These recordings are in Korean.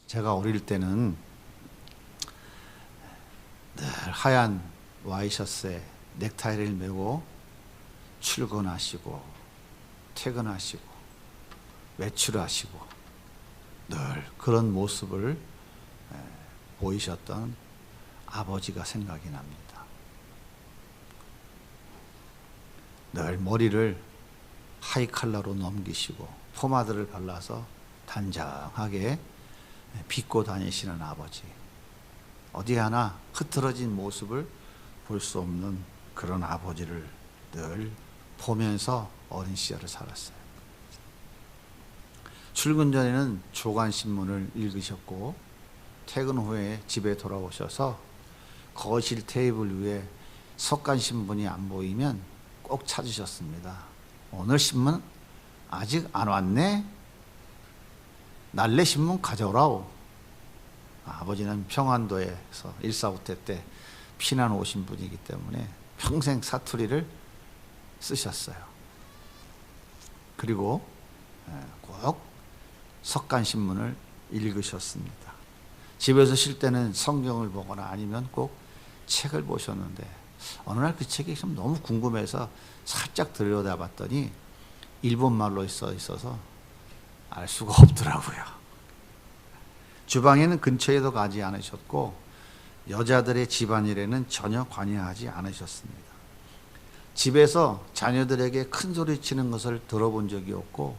제가 어릴 때는 늘 하얀 와이셔츠에 넥타이를 메고 출근하시고 퇴근하시고 외출하시고 늘 그런 모습을 보이셨던 아버지가 생각이 납니다. 늘 머리를 하이칼라로 넘기시고 포마드를 발라서 단정하게 빗고 다니시는 아버지. 어디 하나 흐트러진 모습을 볼 수 없는 그런 아버지를 늘 보면서 어린 시절을 살았어요. 출근 전에는 조간신문을 읽으셨고 퇴근 후에 집에 돌아오셔서 거실 테이블 위에 석간신문이 안 보이면 꼭 찾으셨습니다. 오늘 신문 아직 안 왔네? 날래 신문 가져오라오. 아버지는 평안도에서 1.4.5태 때 피난 오신 분이기 때문에 평생 사투리를 쓰셨어요. 그리고 꼭 석간신문을 읽으셨습니다. 집에서 쉴 때는 성경을 보거나 아니면 꼭 책을 보셨는데 어느 날 그 책이 좀 너무 궁금해서 살짝 들여다봤더니 일본말로 써 있어서 알 수가 없더라고요. 주방에는 근처에도 가지 않으셨고 여자들의 집안일에는 전혀 관여하지 않으셨습니다. 집에서 자녀들에게 큰 소리 치는 것을 들어본 적이 없고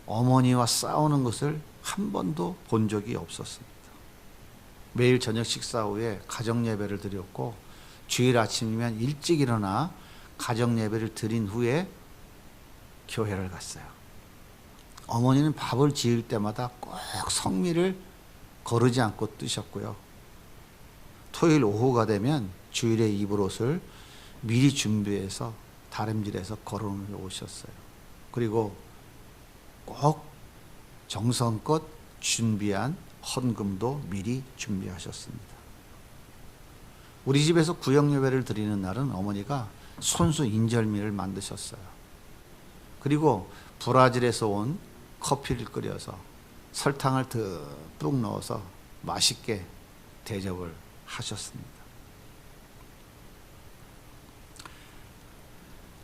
어머니와 싸우는 것을 한 번도 본 적이 없었습니다. 매일 저녁 식사 후에 가정 예배를 드렸고 주일 아침이면 일찍 일어나 가정 예배를 드린 후에 교회를 갔어요. 어머니는 밥을 지을 때마다 꼭 성미를 거르지 않고 뜨셨고요. 토요일 오후가 되면 주일에 입을 옷을 미리 준비해서 다림질해서 걸어 오셨어요. 그리고 꼭 정성껏 준비한 헌금도 미리 준비하셨습니다. 우리 집에서 구역 예배를 드리는 날은 어머니가 손수 인절미를 만드셨어요. 그리고 브라질에서 온 커피를 끓여서 설탕을 듬뿍 넣어서 맛있게 대접을 하셨습니다.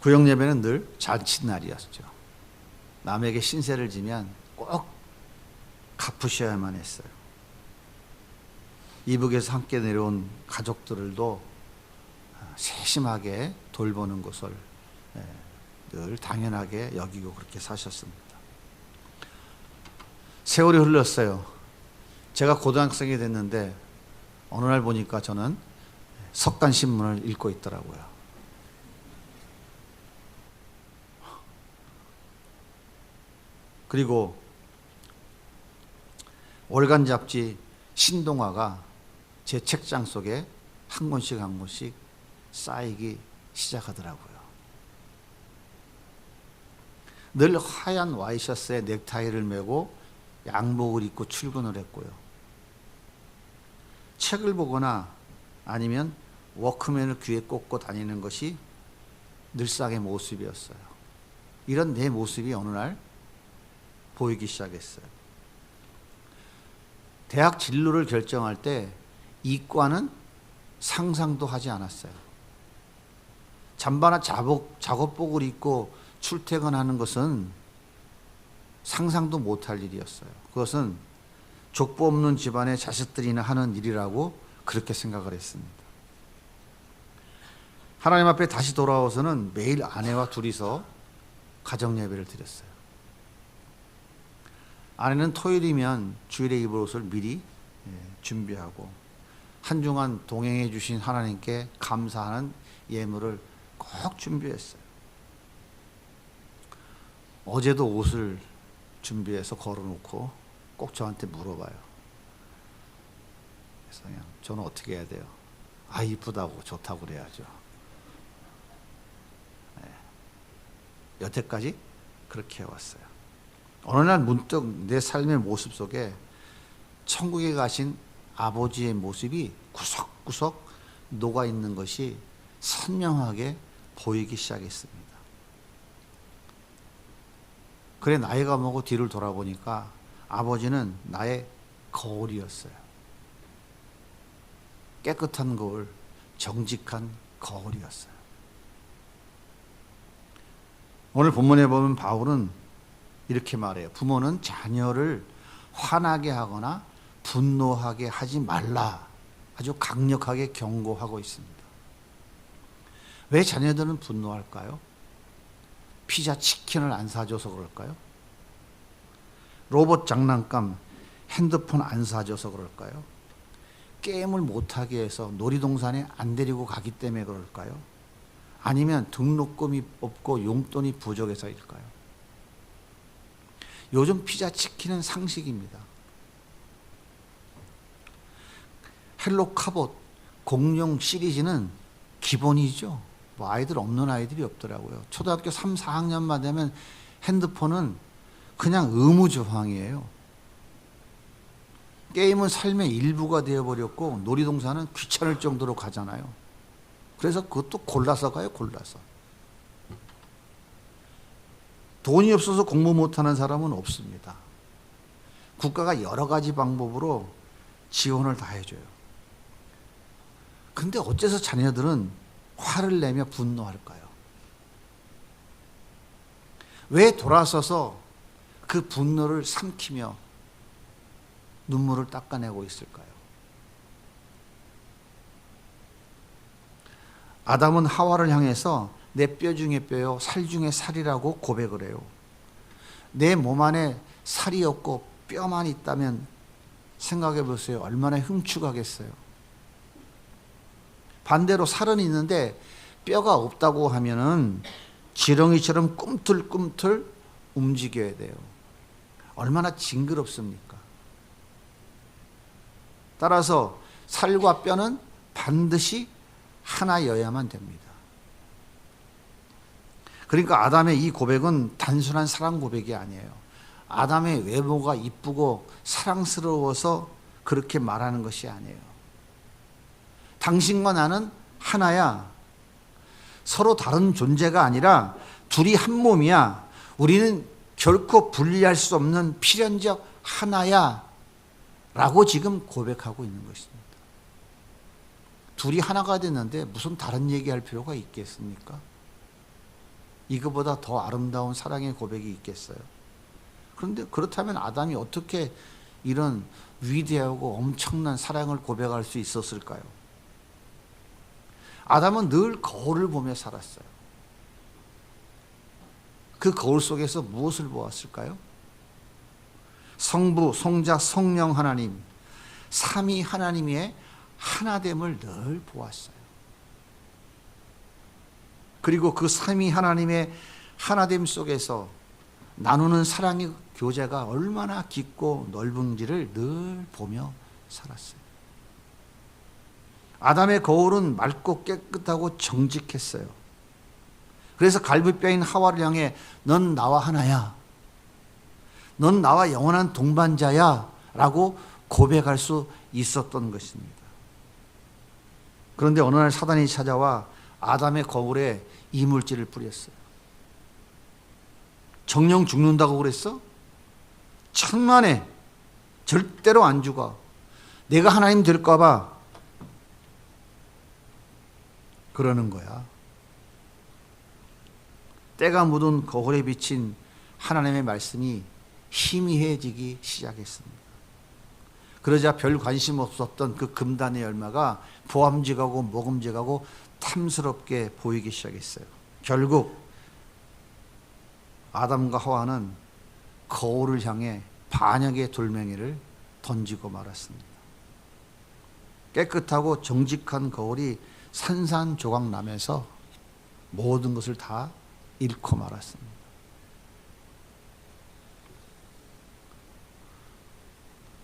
구역 예배는 늘 잔칫날이었죠. 남에게 신세를 지면 꼭 갚으셔야만 했어요. 이북에서 함께 내려온 가족들도 세심하게 돌보는 것을 늘 당연하게 여기고 그렇게 사셨습니다. 세월이 흘렀어요. 제가 고등학생이 됐는데 어느 날 보니까 저는 석간신문을 읽고 있더라고요. 그리고 월간 잡지 신동아가 제 책장 속에 한 권씩 한 권씩 쌓이기 시작하더라고요. 늘 하얀 와이셔츠에 넥타이를 메고 양복을 입고 출근을 했고요. 책을 보거나 아니면 워크맨을 귀에 꽂고 다니는 것이 늘상의 모습이었어요. 이런 내 모습이 어느 날 보이기 시작했어요. 대학 진로를 결정할 때 이과는 상상도 하지 않았어요. 잠바나 작업복을 입고 출퇴근하는 것은 상상도 못할 일이었어요. 그것은 족보 없는 집안의 자식들이나 하는 일이라고 그렇게 생각을 했습니다. 하나님 앞에 다시 돌아와서는 매일 아내와 둘이서 가정 예배를 드렸어요. 아내는 토요일이면 주일에 입을 옷을 미리 준비하고 한 주간 동행해 주신 하나님께 감사하는 예물을 꼭 준비했어요. 어제도 옷을 준비해서 걸어놓고 꼭 저한테 물어봐요. 그래서 그냥 저는 어떻게 해야 돼요? 아, 이쁘다고 좋다고 그래야죠. 여태까지 그렇게 해왔어요. 어느 날 문득 내 삶의 모습 속에 천국에 가신 아버지의 모습이 구석구석 녹아있는 것이 선명하게 보이기 시작했습니다. 그래 나이가 먹고 뒤를 돌아보니까 아버지는 나의 거울이었어요. 깨끗한 거울, 정직한 거울이었어요. 오늘 본문에 보면 바울은 이렇게 말해요. 부모는 자녀를 화나게 하거나 분노하게 하지 말라. 아주 강력하게 경고하고 있습니다. 왜 자녀들은 분노할까요? 피자, 치킨을 안 사줘서 그럴까요? 로봇 장난감, 핸드폰 안 사줘서 그럴까요? 게임을 못하게 해서 놀이동산에 안 데리고 가기 때문에 그럴까요? 아니면 등록금이 없고 용돈이 부족해서일까요? 요즘 피자, 치킨은 상식입니다. 헬로 카봇, 공룡 시리즈는 기본이죠. 뭐 아이들 없는 아이들이 없더라고요. 초등학교 3, 4학년만 되면 핸드폰은 그냥 의무조항이에요. 게임은 삶의 일부가 되어버렸고 놀이동산은 귀찮을 정도로 가잖아요. 그래서 그것도 골라서 가요, 골라서. 돈이 없어서 공부 못하는 사람은 없습니다. 국가가 여러 가지 방법으로 지원을 다 해줘요. 근데 어째서 자녀들은 화를 내며 분노할까요? 왜 돌아서서 그 분노를 삼키며 눈물을 닦아내고 있을까요? 아담은 하와를 향해서 내 뼈 중에 뼈요, 살 중에 살이라고 고백을 해요. 내 몸 안에 살이 없고 뼈만 있다면 생각해 보세요. 얼마나 흉측하겠어요. 반대로 살은 있는데 뼈가 없다고 하면은 지렁이처럼 꿈틀꿈틀 움직여야 돼요. 얼마나 징그럽습니까? 따라서 살과 뼈는 반드시 하나여야만 됩니다. 그러니까 아담의 이 고백은 단순한 사랑 고백이 아니에요. 아담의 외모가 이쁘고 사랑스러워서 그렇게 말하는 것이 아니에요. 당신과 나는 하나야. 서로 다른 존재가 아니라 둘이 한 몸이야. 우리는 결코 분리할 수 없는 필연적 하나야. 라고 지금 고백하고 있는 것입니다. 둘이 하나가 됐는데 무슨 다른 얘기할 필요가 있겠습니까? 이거보다 더 아름다운 사랑의 고백이 있겠어요? 그런데 그렇다면 아담이 어떻게 이런 위대하고 엄청난 사랑을 고백할 수 있었을까요? 아담은 늘 거울을 보며 살았어요. 그 거울 속에서 무엇을 보았을까요? 성부, 성자, 성령 하나님, 삼위 하나님의 하나됨을 늘 보았어요. 그리고 그 삼위 하나님의 하나됨 속에서 나누는 사랑의 교제가 얼마나 깊고 넓은지를 늘 보며 살았어요. 아담의 거울은 맑고 깨끗하고 정직했어요. 그래서 갈비뼈인 하와를 향해 넌 나와 하나야. 넌 나와 영원한 동반자야. 라고 고백할 수 있었던 것입니다. 그런데 어느 날 사단이 찾아와 아담의 거울에 이물질을 뿌렸어요. 정령 죽는다고 그랬어? 천만에 절대로 안 죽어. 내가 하나님 될까 봐 그러는 거야. 때가 묻은 거울에 비친 하나님의 말씀이 희미해지기 시작했습니다. 그러자 별 관심 없었던 그 금단의 열매가 보암직하고 먹음직하고 탐스럽게 보이기 시작했어요. 결국 아담과 하와는 거울을 향해 반역의 돌멩이를 던지고 말았습니다. 깨끗하고 정직한 거울이 산산조각 나면서 모든 것을 다 잃고 말았습니다.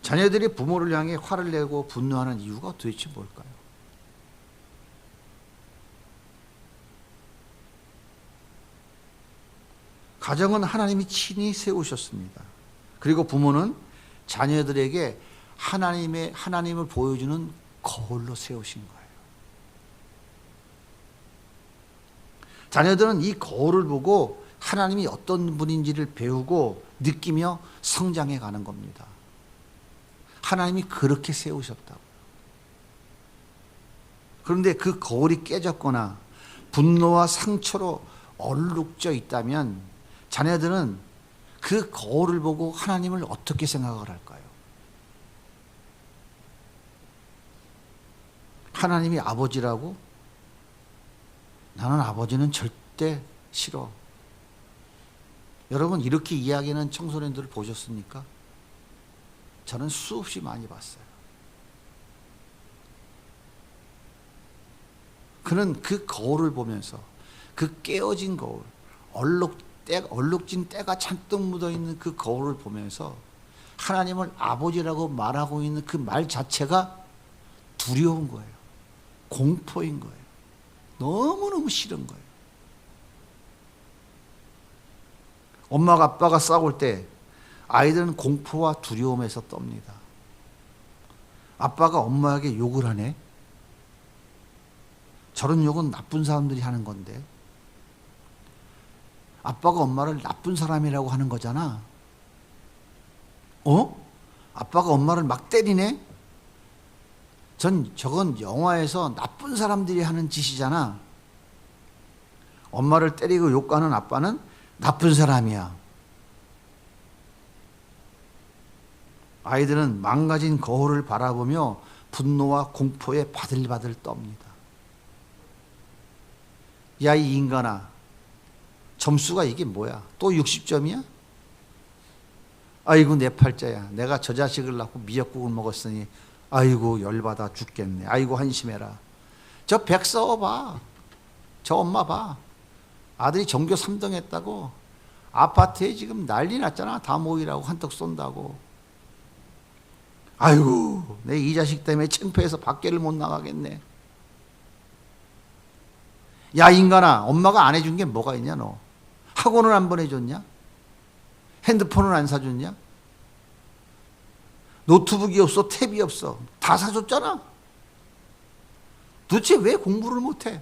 자녀들이 부모를 향해 화를 내고 분노하는 이유가 도대체 뭘까요? 가정은 하나님이 친히 세우셨습니다. 그리고 부모는 자녀들에게 하나님을 보여주는 거울로 세우신 거예요. 자녀들은 이 거울을 보고 하나님이 어떤 분인지를 배우고 느끼며 성장해 가는 겁니다. 하나님이 그렇게 세우셨다고. 그런데 그 거울이 깨졌거나 분노와 상처로 얼룩져 있다면 자녀들은 그 거울을 보고 하나님을 어떻게 생각을 할까요? 하나님이 아버지라고? 나는 아버지는 절대 싫어. 여러분, 이렇게 이야기하는 청소년들을 보셨습니까? 저는 수없이 많이 봤어요. 그는 그 거울을 보면서 그 깨어진 거울, 얼룩진 때가 잔뜩 묻어있는 그 거울을 보면서 하나님을 아버지라고 말하고 있는 그 말 자체가 두려운 거예요. 공포인 거예요. 너무너무 싫은 거예요. 엄마가 아빠가 싸울 때 아이들은 공포와 두려움에서 떱니다. 아빠가 엄마에게 욕을 하네? 저런 욕은 나쁜 사람들이 하는 건데. 아빠가 엄마를 나쁜 사람이라고 하는 거잖아. 아빠가 엄마를 막 때리네? 저건 영화에서 나쁜 사람들이 하는 짓이잖아. 엄마를 때리고 욕하는 아빠는 나쁜 사람이야. 아이들은 망가진 거울을 바라보며 분노와 공포에 바들바들 떱니다. 야, 이 인간아, 점수가 이게 뭐야? 또 60점이야? 아이고, 내 팔자야. 내가 저 자식을 낳고 미역국을 먹었으니 아이고, 열받아 죽겠네. 아이고, 한심해라. 저 백 싸워봐. 저 엄마 봐. 아들이 전교 3등 했다고 아파트에 지금 난리 났잖아. 다 모이라고 한턱 쏜다고. 아이고, 내 이 자식 때문에 창피해서 밖에를 못 나가겠네. 야, 인간아, 엄마가 안 해준 게 뭐가 있냐 너? 학원을 안 보내줬냐? 핸드폰을 안 사줬냐? 노트북이 없어, 탭이 없어. 다 사줬잖아. 도대체 왜 공부를 못해?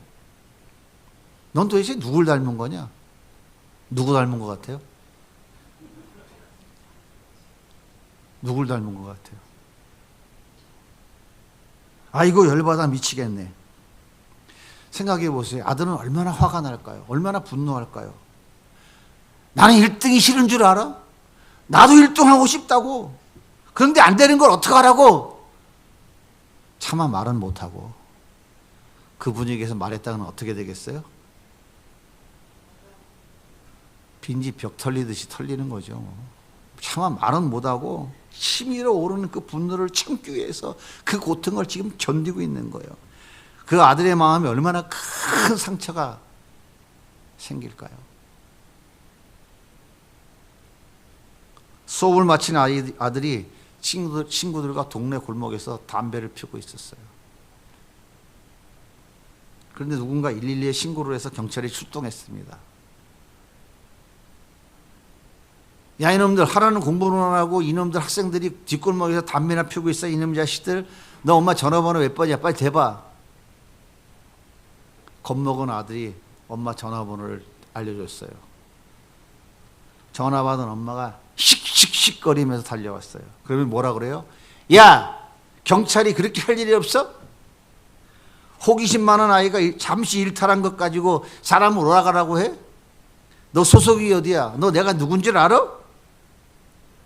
넌 도대체 누굴 닮은 거냐? 누구 닮은 것 같아요? 누굴 닮은 것 같아요? 아이고, 열받아 미치겠네. 생각해 보세요. 아들은 얼마나 화가 날까요? 얼마나 분노할까요? 나는 1등이 싫은 줄 알아? 나도 1등 하고 싶다고. 그런데 안 되는 걸 어떡하라고? 차마 말은 못하고 그 분위기에서 말했다가는 어떻게 되겠어요? 빈집 벽 털리듯이 털리는 거죠. 차마 말은 못하고 치밀어 오르는 그 분노를 참기 위해서 그 고통을 지금 견디고 있는 거예요. 그 아들의 마음에 얼마나 큰 상처가 생길까요? 수업을 마친 아들이 친구들과 동네 골목에서 담배를 피우고 있었어요. 그런데 누군가 112에 신고를 해서 경찰이 출동했습니다. 야, 이놈들 하라는 공부는 안 하고 이놈들 학생들이 뒷골목에서 담배나 피우고 있어. 이놈 자식들, 너 엄마 전화번호 몇 번이야? 빨리 대봐. 겁먹은 아들이 엄마 전화번호를 알려줬어요. 전화 받은 엄마가 씩씩씩거리면서 달려왔어요. 그러면 뭐라 그래요? 야, 경찰이 그렇게 할 일이 없어? 호기심 많은 아이가 잠시 일탈한 것 가지고 사람을 오라가라고 해? 너 소속이 어디야? 너 내가 누군지 알아?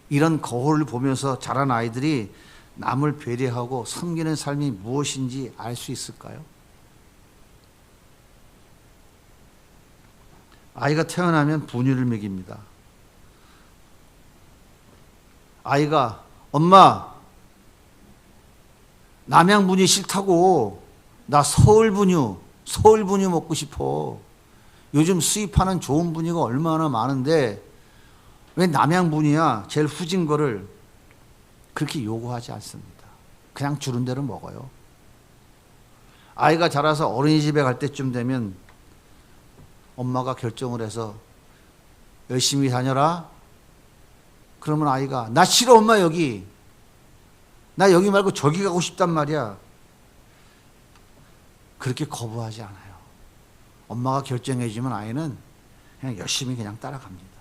이런 거울을 보면서 자란 아이들이 남을 배려하고 섬기는 삶이 무엇인지 알 수 있을까요? 아이가 태어나면 분유를 먹입니다. 아이가 엄마, 남양분유 싫다고. 나 서울분유 먹고 싶어. 요즘 수입하는 좋은 분유가 얼마나 많은데 왜 남양분유야? 제일 후진 거를. 그렇게 요구하지 않습니다. 그냥 주는 대로 먹어요. 아이가 자라서 어린이집에 갈 때쯤 되면 엄마가 결정을 해서 열심히 다녀라. 그러면 아이가 나 싫어 엄마 여기. 나 여기 말고 저기 가고 싶단 말이야. 그렇게 거부하지 않아요. 엄마가 결정해 주면 아이는 그냥 열심히 그냥 따라갑니다.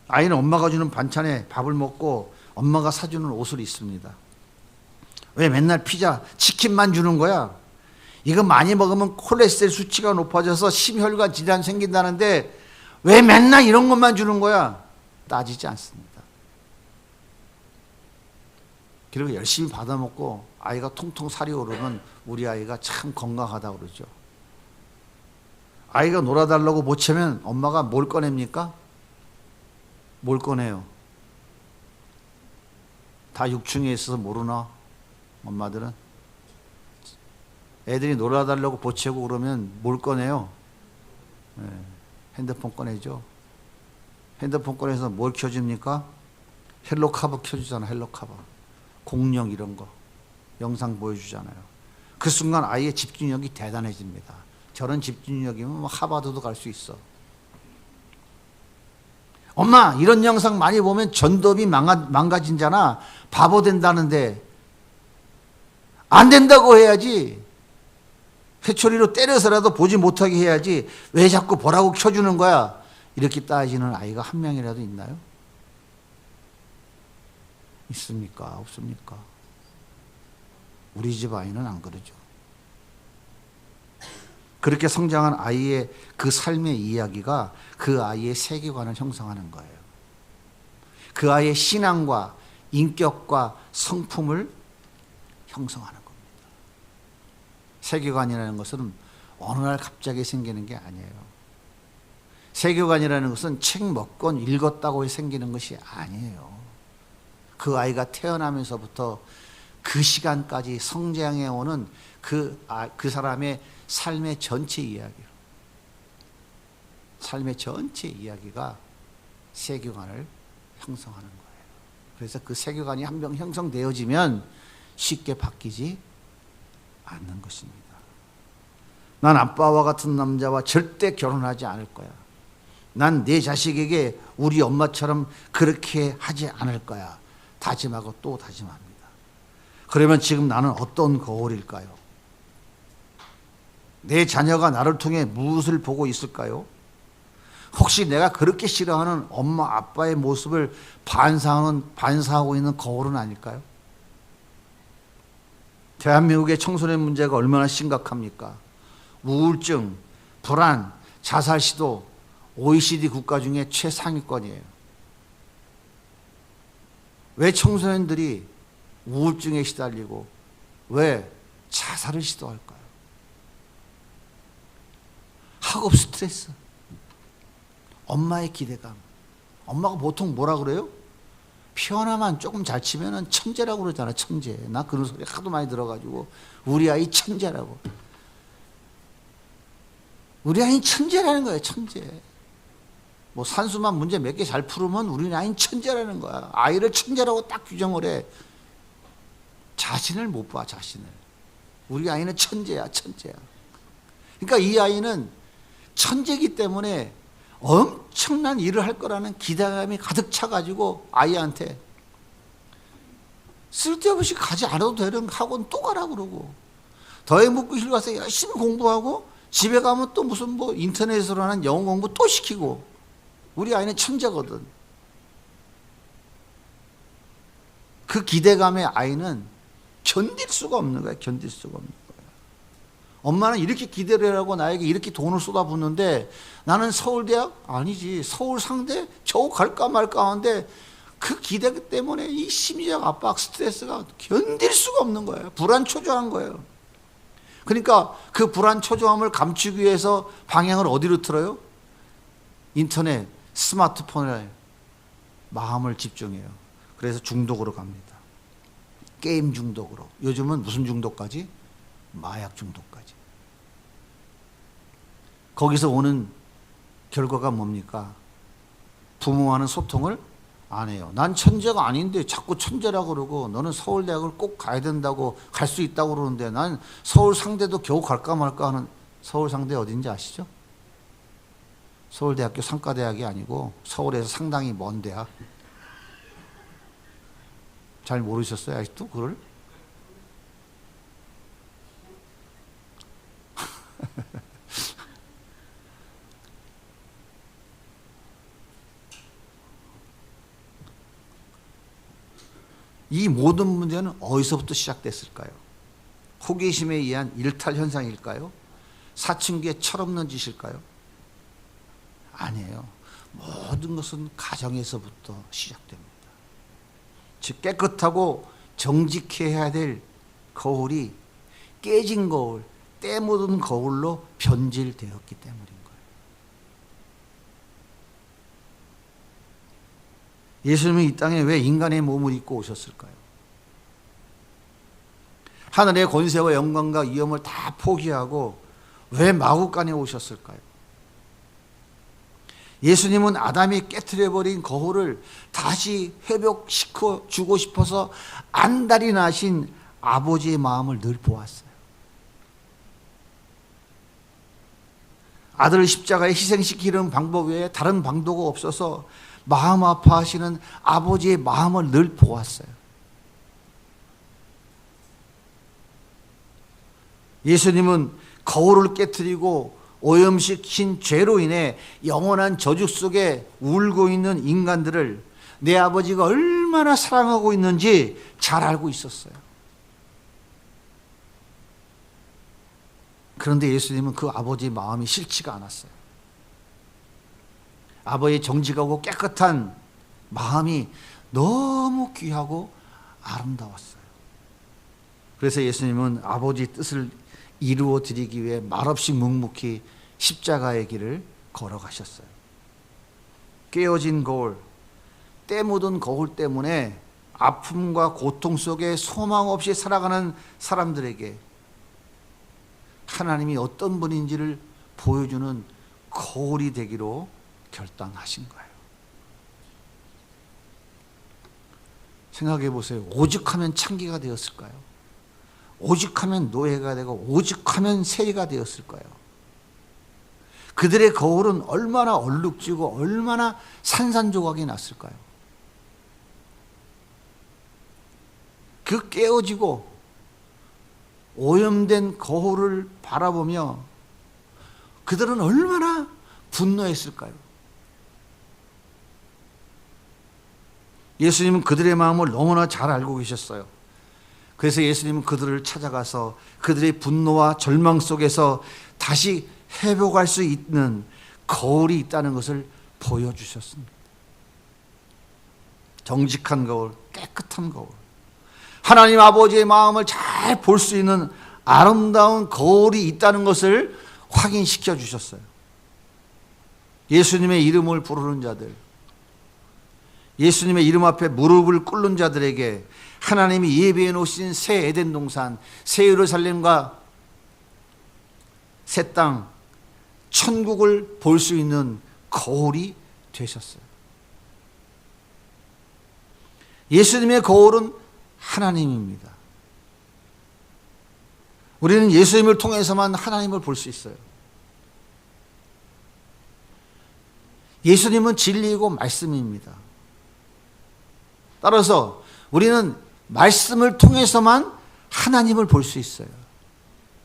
아이는 엄마가 주는 반찬에 밥을 먹고 엄마가 사주는 옷을 입습니다. 왜 맨날 피자, 치킨만 주는 거야? 이거 많이 먹으면 콜레스테롤 수치가 높아져서 심혈관 질환 생긴다는데 왜 맨날 이런 것만 주는 거야? 따지지 않습니다. 그리고 열심히 받아먹고 아이가 통통 살이 오르면 우리 아이가 참 건강하다고 그러죠. 아이가 놀아달라고 못 채면 엄마가 뭘 꺼냅니까? 뭘 꺼내요? 다 육중에 있어서 모르나? 엄마들은? 애들이 놀아달라고 보채고 그러면 뭘 꺼내요? 네, 핸드폰 꺼내죠. 핸드폰 꺼내서 뭘 켜줍니까? 헬로카버 켜주잖아. 헬로카버. 공룡 이런 거 영상 보여주잖아요. 그 순간 아이의 집중력이 대단해집니다. 저런 집중력이면 하버드도 갈 수 있어. 엄마 이런 영상 많이 보면 전두엽이 망가진잖아. 바보 된다는데 안 된다고 해야지. 회초리로 때려서라도 보지 못하게 해야지. 왜 자꾸 보라고 켜주는 거야? 이렇게 따지는 아이가 한 명이라도 있나요? 있습니까? 없습니까? 우리 집 아이는 안 그러죠. 그렇게 성장한 아이의 그 삶의 이야기가 그 아이의 세계관을 형성하는 거예요. 그 아이의 신앙과 인격과 성품을 형성하는 겁니다. 세계관이라는 것은 어느 날 갑자기 생기는 게 아니에요. 세계관이라는 것은 책 몇 권 읽었다고 생기는 것이 아니에요. 그 아이가 태어나면서부터 그 시간까지 성장해 오는 그 사람의 삶의 전체 이야기로, 삶의 전체 이야기가 세계관을 형성하는 거예요. 그래서 그 세계관이 한 번 형성되어지면 쉽게 바뀌지 않는 것입니다. 난 아빠와 같은 남자와 절대 결혼하지 않을 거야. 난 내 자식에게 우리 엄마처럼 그렇게 하지 않을 거야. 다짐하고 또 다짐합니다. 그러면 지금 나는 어떤 거울일까요? 내 자녀가 나를 통해 무엇을 보고 있을까요? 혹시 내가 그렇게 싫어하는 엄마 아빠의 모습을 반사하고 있는 거울은 아닐까요? 대한민국의 청소년 문제가 얼마나 심각합니까? 우울증, 불안, 자살 시도 OECD 국가 중에 최상위권이에요. 왜 청소년들이 우울증에 시달리고 왜 자살을 시도할까요? 학업 스트레스, 엄마의 기대감. 엄마가 보통 뭐라 그래요? 피아노만 조금 잘 치면 천재라고 그러잖아. 천재. 나 그런 소리 하도 많이 들어가지고 우리 아이 천재라고. 우리 아이는 천재라는 거예요. 천재. 뭐 산수만 문제 몇 개 잘 풀으면 우리 아이는 천재라는 거야. 아이를 천재라고 딱 규정을 해. 자신을 못 봐. 자신을. 우리 아이는 천재야. 천재야. 그러니까 이 아이는 천재이기 때문에 엄청난 일을 할 거라는 기대감이 가득 차가지고 아이한테 쓸데없이 가지 않아도 되는 학원 또 가라 그러고, 더해묵구실 가서 열심히 공부하고 집에 가면 또 무슨 뭐 인터넷으로 하는 영어 공부 또 시키고. 우리 아이는 천재거든. 그 기대감에 아이는 견딜 수가 없는 거야. 견딜 수가 없는 거야. 엄마는 이렇게 기대를 하고 나에게 이렇게 돈을 쏟아붓는데 나는 서울대학? 아니지. 서울 상대? 겨우 갈까 말까 하는데 그 기대 때문에 이 심리적 압박, 스트레스가 견딜 수가 없는 거예요. 불안초조한 거예요. 그러니까 그 불안초조함을 감추기 위해서 방향을 어디로 틀어요? 인터넷, 스마트폰에 마음을 집중해요. 그래서 중독으로 갑니다. 게임 중독으로. 요즘은 무슨 중독까지? 마약 중독까지. 거기서 오는 결과가 뭡니까? 부모와는 소통을 안 해요. 난 천재가 아닌데 자꾸 천재라고 그러고, 너는 서울대학을 꼭 가야 된다고, 갈 수 있다고 그러는데 난 서울 상대도 겨우 갈까 말까 하는. 서울 상대 어딘지 아시죠? 서울대학교 상가대학이 아니고 서울에서 상당히 먼 대학. 잘 모르셨어요? 아직도 그걸? 이 모든 문제는 어디서부터 시작됐을까요? 호기심에 의한 일탈 현상일까요? 사춘기의 철없는 짓일까요? 아니에요. 모든 것은 가정에서부터 시작됩니다. 즉 깨끗하고 정직해야 될 거울이 깨진 거울, 때 묻은 거울로 변질되었기 때문인 거예요. 예수님은 이 땅에 왜 인간의 몸을 입고 오셨을까요? 하늘의 권세와 영광과 위엄을 다 포기하고 왜 마구간에 오셨을까요? 예수님은 아담이 깨트려버린 거울을 다시 회복시켜 주고 싶어서 안달이 나신 아버지의 마음을 늘 보았어요. 아들을 십자가에 희생시키는 방법 외에 다른 방도가 없어서 마음 아파하시는 아버지의 마음을 늘 보았어요. 예수님은 거울을 깨트리고 오염시킨 죄로 인해 영원한 저주 속에 울고 있는 인간들을 내 아버지가 얼마나 사랑하고 있는지 잘 알고 있었어요. 그런데 예수님은 그 아버지의 마음이 싫지가 않았어요. 아버지의 정직하고 깨끗한 마음이 너무 귀하고 아름다웠어요. 그래서 예수님은 아버지의 뜻을 이루어 드리기 위해 말없이 묵묵히 십자가의 길을 걸어가셨어요. 깨어진 거울, 때 묻은 거울 때문에 아픔과 고통 속에 소망 없이 살아가는 사람들에게 하나님이 어떤 분인지를 보여주는 거울이 되기로 결단하신 거예요. 생각해 보세요. 오죽하면 창기가 되었을까요? 오죽하면 노예가 되고 오죽하면 세리가 되었을까요? 그들의 거울은 얼마나 얼룩지고 얼마나 산산조각이 났을까요? 그 깨어지고 오염된 거울을 바라보며 그들은 얼마나 분노했을까요? 예수님은 그들의 마음을 너무나 잘 알고 계셨어요. 그래서 예수님은 그들을 찾아가서 그들의 분노와 절망 속에서 다시 회복할 수 있는 거울이 있다는 것을 보여주셨습니다. 정직한 거울, 깨끗한 거울. 하나님 아버지의 마음을 잘 볼 수 있는 아름다운 거울이 있다는 것을 확인시켜 주셨어요. 예수님의 이름을 부르는 자들, 예수님의 이름 앞에 무릎을 꿇는 자들에게 하나님이 예비해 놓으신 새 에덴 동산, 새 예루살렘과 새 땅, 천국을 볼 수 있는 거울이 되셨어요. 예수님의 거울은 하나님입니다. 우리는 예수님을 통해서만 하나님을 볼 수 있어요. 예수님은 진리이고 말씀입니다. 따라서 우리는 말씀을 통해서만 하나님을 볼 수 있어요.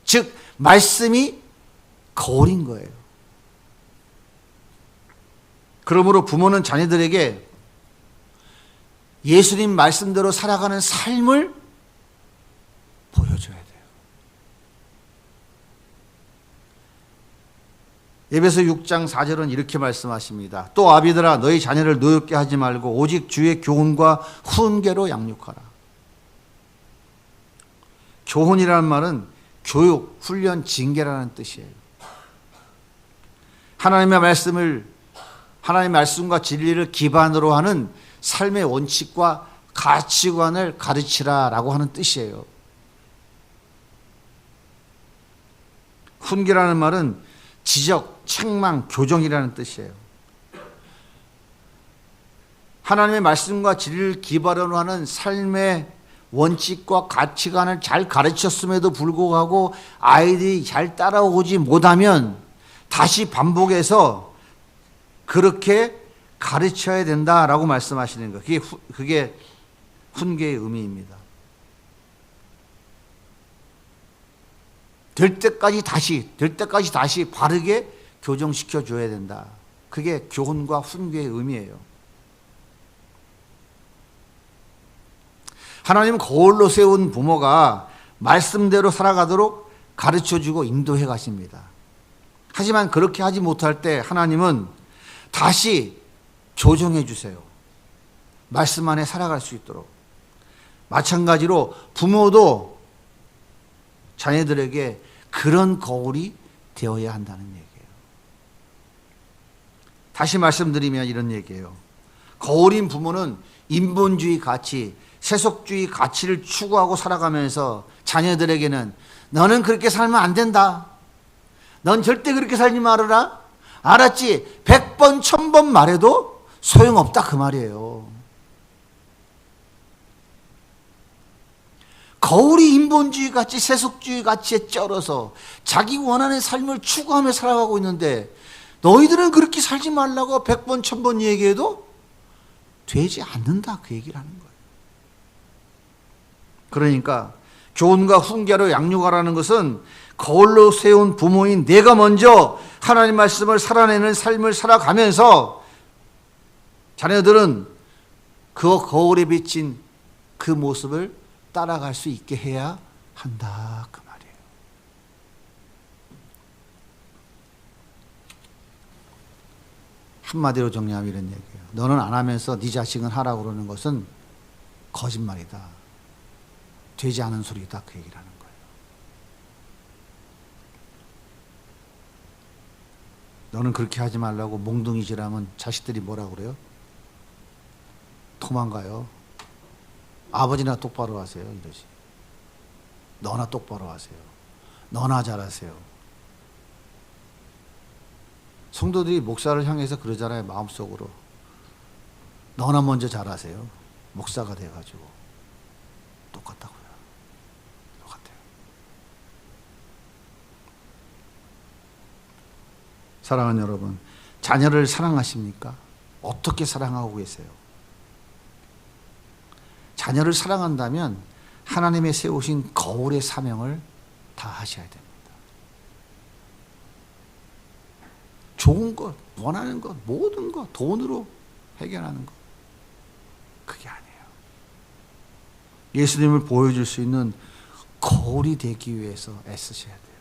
즉 말씀이 거울인 거예요. 그러므로 부모는 자녀들에게 예수님 말씀대로 살아가는 삶을 보여줘야 돼요. 에베소 6장 4절은 이렇게 말씀하십니다. 또 아비들아 너희 자녀를 노엽게 하지 말고 오직 주의 교훈과 훈계로 양육하라. 교훈이라는 말은 교육, 훈련, 징계라는 뜻이에요. 하나님의 말씀과 진리를 기반으로 하는 삶의 원칙과 가치관을 가르치라라고 하는 뜻이에요. 훈계라는 말은 지적, 책망, 교정이라는 뜻이에요. 하나님의 말씀과 진리를 기반으로 하는 삶의 원칙과 가치관을 잘 가르쳤음에도 불구하고 아이들이 잘 따라오지 못하면 다시 반복해서 그렇게 가르쳐야 된다라고 말씀하시는 거예요. 그게 훈계의 의미입니다. 될 때까지 다시 바르게 교정시켜 줘야 된다. 그게 교훈과 훈계의 의미예요. 하나님은 거울로 세운 부모가 말씀대로 살아가도록 가르쳐주고 인도해 가십니다. 하지만 그렇게 하지 못할 때 하나님은 다시 조정해 주세요. 말씀 안에 살아갈 수 있도록. 마찬가지로 부모도 자녀들에게 그런 거울이 되어야 한다는 얘기예요. 다시 말씀드리면 이런 얘기예요. 거울인 부모는 인본주의 가치, 세속주의 가치를 추구하고 살아가면서 자녀들에게는 너는 그렇게 살면 안 된다. 넌 절대 그렇게 살지 말아라. 알았지? 100번, 1000번 말해도 소용없다 그 말이에요. 거울이 인본주의 가치, 세속주의 가치에 쩔어서 자기 원하는 삶을 추구하며 살아가고 있는데 너희들은 그렇게 살지 말라고 100번, 1000번 얘기해도 되지 않는다 그 얘기를 하는 거예요. 그러니까 교훈과 훈계로 양육하라는 것은 거울로 세운 부모인 내가 먼저 하나님 말씀을 살아내는 삶을 살아가면서 자녀들은 그 거울에 비친 그 모습을 따라갈 수 있게 해야 한다 그 말이에요. 한마디로 정리하면 이런 얘기예요. 너는 안 하면서 네 자식은 하라고 그러는 것은 거짓말이다. 되지 않은 소리다 그 얘기를 하는 거예요. 너는 그렇게 하지 말라고 몽둥이질하면 자식들이 뭐라고 그래요? 도망가요. 아버지나 똑바로 하세요 이러지. 너나 똑바로 하세요. 너나 잘하세요. 성도들이 목사를 향해서 그러잖아요. 마음속으로. 너나 먼저 잘하세요. 목사가 돼가지고. 똑같다고요. 똑같아요. 사랑하는 여러분, 자녀를 사랑하십니까? 어떻게 사랑하고 계세요? 자녀를 사랑한다면 하나님의 세우신 거울의 사명을 다 하셔야 됩니다. 좋은 것, 원하는 것, 모든 것, 돈으로 해결하는 것. 그게 아니에요. 예수님을 보여줄 수 있는 거울이 되기 위해서 애쓰셔야 돼요.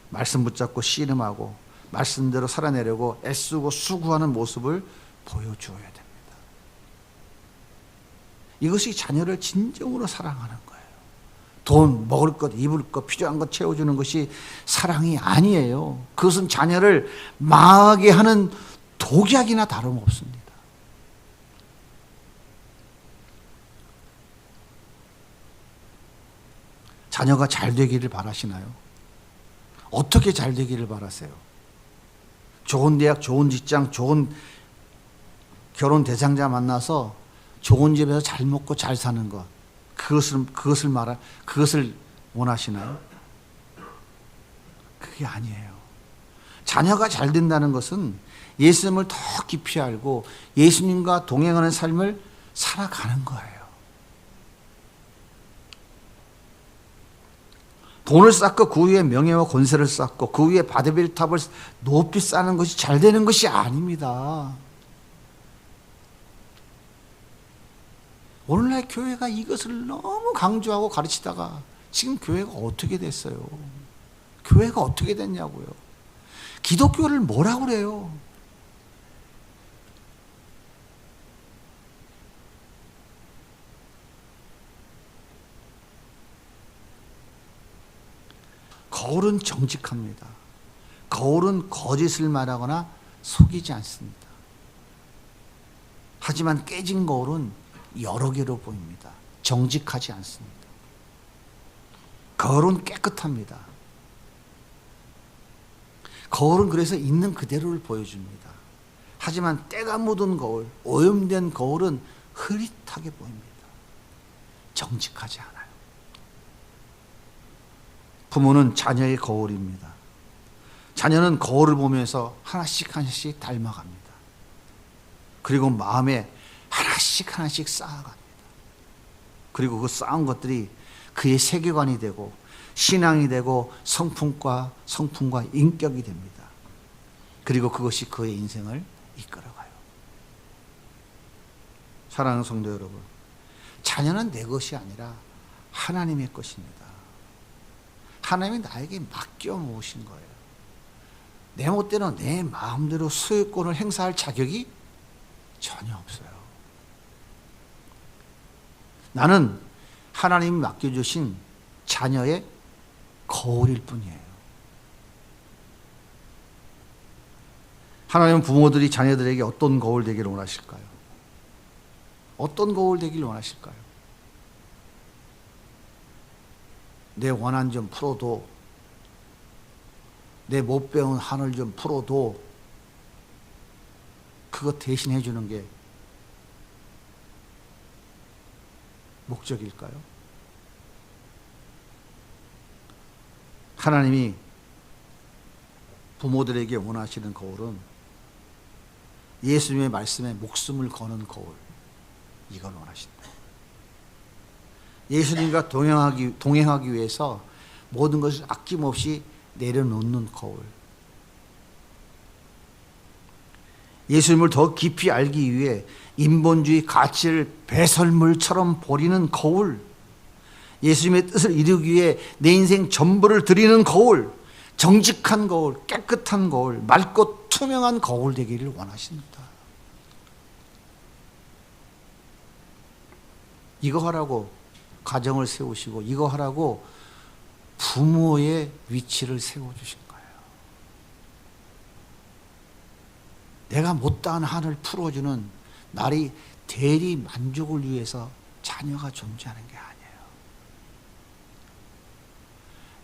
말씀 붙잡고 씨름하고 말씀대로 살아내려고 애쓰고 수고하는 모습을 보여주어야 됩니다. 이것이 자녀를 진정으로 사랑하는 거예요. 돈, 먹을 것, 입을 것, 필요한 것 채워주는 것이 사랑이 아니에요. 그것은 자녀를 망하게 하는 독약이나 다름없습니다. 자녀가 잘 되기를 바라시나요? 어떻게 잘 되기를 바라세요? 좋은 대학, 좋은 직장, 좋은 결혼 대상자 만나서 좋은 집에서 잘 먹고 잘 사는 것, 그것을 원하시나요? 그게 아니에요. 자녀가 잘 된다는 것은 예수님을 더 깊이 알고 예수님과 동행하는 삶을 살아가는 거예요. 돈을 쌓고 그 위에 명예와 권세를 쌓고 그 위에 바벨탑을 높이 쌓는 것이 잘 되는 것이 아닙니다. 오늘날 교회가 이것을 너무 강조하고 가르치다가 지금 교회가 어떻게 됐어요? 교회가 어떻게 됐냐고요? 기독교를 뭐라고 그래요? 거울은 정직합니다. 거울은 거짓을 말하거나 속이지 않습니다. 하지만 깨진 거울은 여러 개로 보입니다. 정직하지 않습니다. 거울은 깨끗합니다. 거울은 그래서 있는 그대로를 보여줍니다. 하지만 때가 묻은 거울, 오염된 거울은 흐릿하게 보입니다. 정직하지 않아요. 부모는 자녀의 거울입니다. 자녀는 거울을 보면서 하나씩 하나씩 닮아갑니다. 그리고 마음에 하나씩 하나씩 쌓아갑니다. 그리고 그 쌓은 것들이 그의 세계관이 되고 신앙이 되고 성품과 인격이 됩니다. 그리고 그것이 그의 인생을 이끌어가요. 사랑하는 성도 여러분, 자녀는 내 것이 아니라 하나님의 것입니다. 하나님이 나에게 맡겨 놓으신 거예요. 내 멋대로 내 마음대로 소유권을 행사할 자격이 전혀 없어요. 나는 하나님이 맡겨주신 자녀의 거울일 뿐이에요. 하나님은 부모들이 자녀들에게 어떤 거울 되기를 원하실까요? 어떤 거울 되기를 원하실까요? 내 원한 좀 풀어도, 내 못 배운 한을 좀 풀어도 그거 대신해 주는 게 목적일까요? 하나님이 부모들에게 원하시는 거울은 예수님의 말씀에 목숨을 거는 거울, 이걸 원하신다. 예수님과 동행하기 위해서 모든 것을 아낌없이 내려놓는 거울. 예수님을 더 깊이 알기 위해 인본주의 가치를 배설물처럼 버리는 거울. 예수님의 뜻을 이루기 위해 내 인생 전부를 드리는 거울. 정직한 거울, 깨끗한 거울, 맑고 투명한 거울 되기를 원하십니다. 이거 하라고 가정을 세우시고, 이거 하라고 부모의 위치를 세워주신 거예요. 내가 못다한 한을 풀어주는 나의 대리 만족을 위해서 자녀가 존재하는 게 아니에요.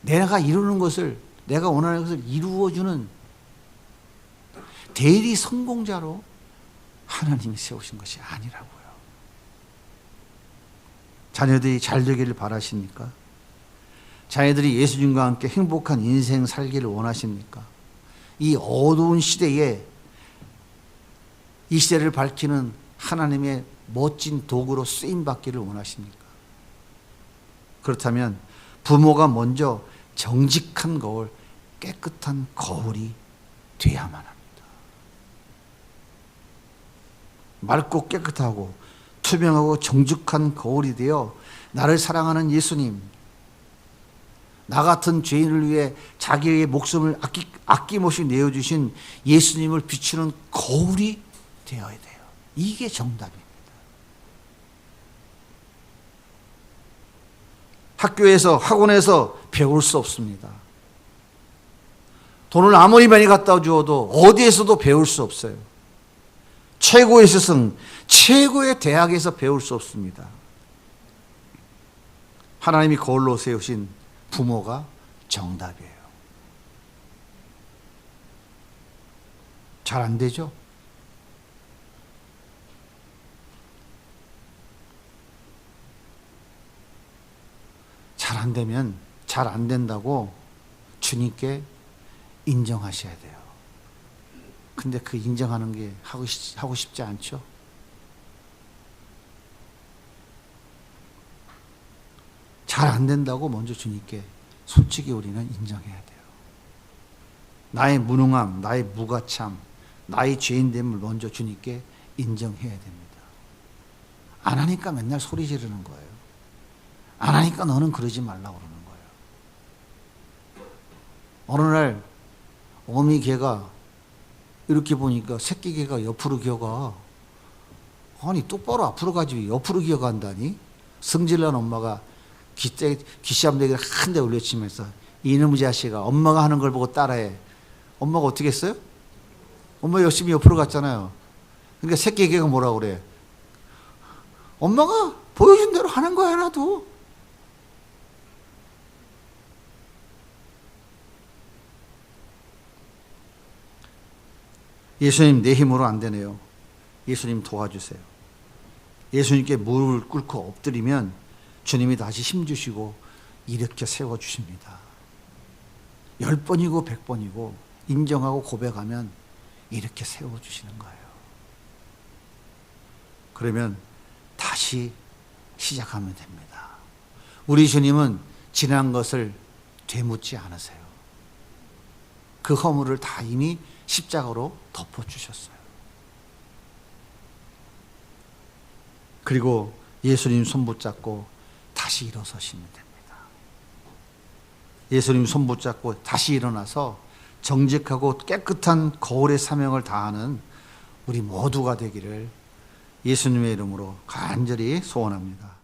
내가 이루는 것을, 내가 원하는 것을 이루어주는 대리 성공자로 하나님이 세우신 것이 아니라고요. 자녀들이 잘 되기를 바라십니까? 자녀들이 예수님과 함께 행복한 인생 살기를 원하십니까? 이 어두운 시대에 이 시대를 밝히는 하나님의 멋진 도구로 쓰임받기를 원하십니까? 그렇다면 부모가 먼저 정직한 거울, 깨끗한 거울이 되어야만 합니다. 맑고 깨끗하고 투명하고 정직한 거울이 되어 나를 사랑하는 예수님, 나 같은 죄인을 위해 자기의 목숨을 아낌없이 내어주신 예수님을 비추는 거울이 되어야 돼요. 이게 정답입니다. 학교에서, 학원에서 배울 수 없습니다. 돈을 아무리 많이 갖다 주어도 어디에서도 배울 수 없어요. 최고의 스승, 최고의 대학에서 배울 수 없습니다. 하나님이 거울로 세우신 부모가 정답이에요. 잘 안 되죠? 잘 안 되면 잘 안 된다고 주님께 인정하셔야 돼요. 근데 그 인정하는 게 하고 싶지 않죠? 잘 안 된다고 먼저 주님께 솔직히 우리는 인정해야 돼요. 나의 무능함, 나의 무가참, 나의 죄인됨을 먼저 주님께 인정해야 됩니다. 안 하니까 맨날 소리 지르는 거예요. 안 하니까 너는 그러지 말라고 그러는 거예요. 어느 날 어미 개가 이렇게 보니까 새끼 개가 옆으로 기어가. 아니 똑바로 앞으로 가지 왜 옆으로 기어간다니? 성질난 엄마가 귀시암대기를 한 대 올려치면서 이놈의 자식아, 엄마가 하는 걸 보고 따라해. 엄마가 어떻게 했어요? 엄마 열심히 옆으로 갔잖아요. 그러니까 새끼 개가 뭐라고 그래? 엄마가 보여준 대로 하는 거야 나도. 예수님 내 힘으로 안 되네요. 예수님 도와주세요. 예수님께 무릎을 꿇고 엎드리면 주님이 다시 힘주시고 일으켜 세워주십니다. 10번이고 100번이고 인정하고 고백하면 이렇게 세워주시는 거예요. 그러면 다시 시작하면 됩니다. 우리 주님은 지난 것을 되묻지 않으세요. 그 허물을 다 이미 십자가로 덮어주셨어요. 그리고 예수님 손 붙잡고 다시 일어서시면 됩니다. 예수님 손 붙잡고 다시 일어나서 정직하고 깨끗한 거울의 사명을 다하는 우리 모두가 되기를 예수님의 이름으로 간절히 소원합니다.